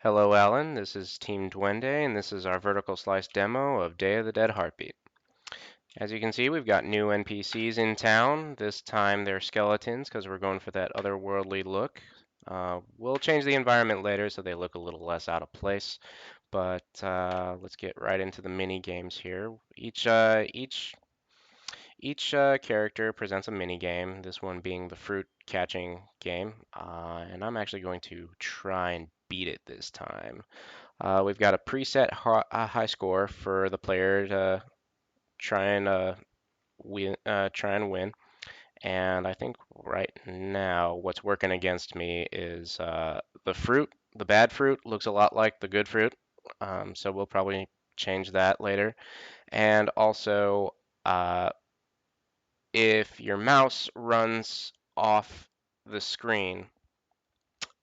Hello, Alan. This is Team Duende, and this is our vertical slice demo of Day of the Dead Heartbeat. As you can see, we've got new NPCs in town. This time they're skeletons because we're going for that otherworldly look. We'll change the environment later so they look a little less out of place. But let's get right into the mini games here. Each character presents a mini game. This one being the fruit catching game, and I'm actually going to try and beat it this time. We've got a preset high score for the player to try and win. And I think right now what's working against me is the fruit. The bad fruit looks a lot like the good fruit, so we'll probably change that later. And also, uh, if your mouse runs off the screen,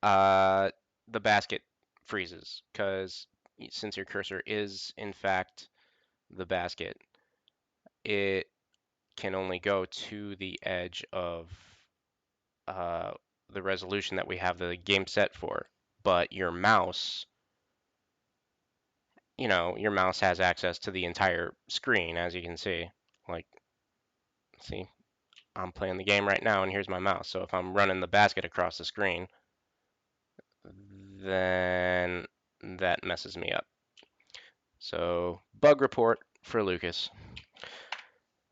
uh, the basket freezes because since your cursor is in fact the basket, it can only go to the edge of uh, the resolution that we have the game set for. But your mouse has access to the entire screen, as you can see. Like, see, I'm playing the game right now, and here's my mouse. So if I'm running the basket across the screen, then that messes me up. So, bug report for Lucas.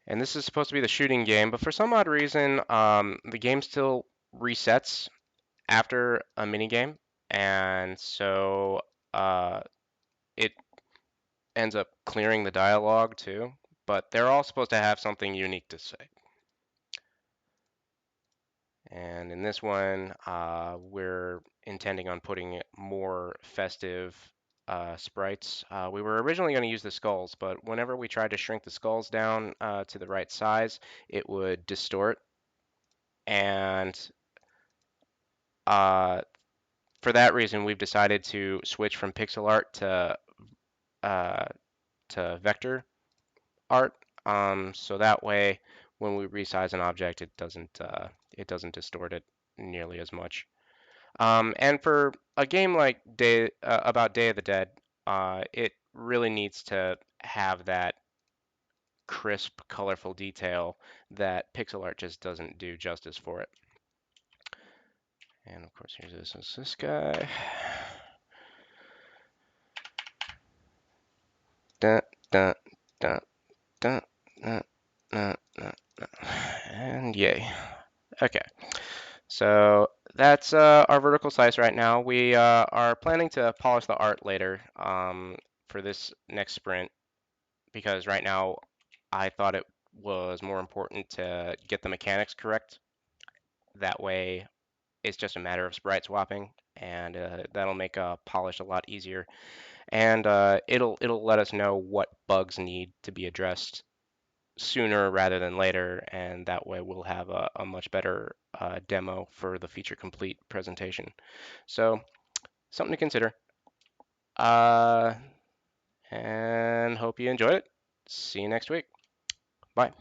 And this is supposed to be the shooting game, but for some odd reason, the game still resets after a mini game, and so uh, it ends up clearing the dialogue too. But they're all supposed to have something unique to say. And in this one, we're intending on putting more festive sprites. We were originally going to use the skulls, but whenever we tried to shrink the skulls down to the right size, it would distort. And uh, for that reason, we've decided to switch from pixel art uh, to vector art. So that way, when we resize an object, it doesn't distort it nearly as much. And for a game like about Day of the Dead, it really needs to have that crisp, colorful detail that pixel art just doesn't do justice for it. And of course, here's this guy. Dun, dun, dun, dun, dun, dun, dun, dun. And yay. Okay. So that's our vertical slice right now. We are planning to polish the art later for this next sprint because right now I thought it was more important to get the mechanics correct. That way it's just a matter of sprite swapping and that'll make polish a lot easier. And it'll let us know what bugs need to be addressed sooner rather than later, and that way we'll have a much better demo for the feature complete presentation. So something to consider. Uh, and hope you enjoyed it. See you next week. Bye.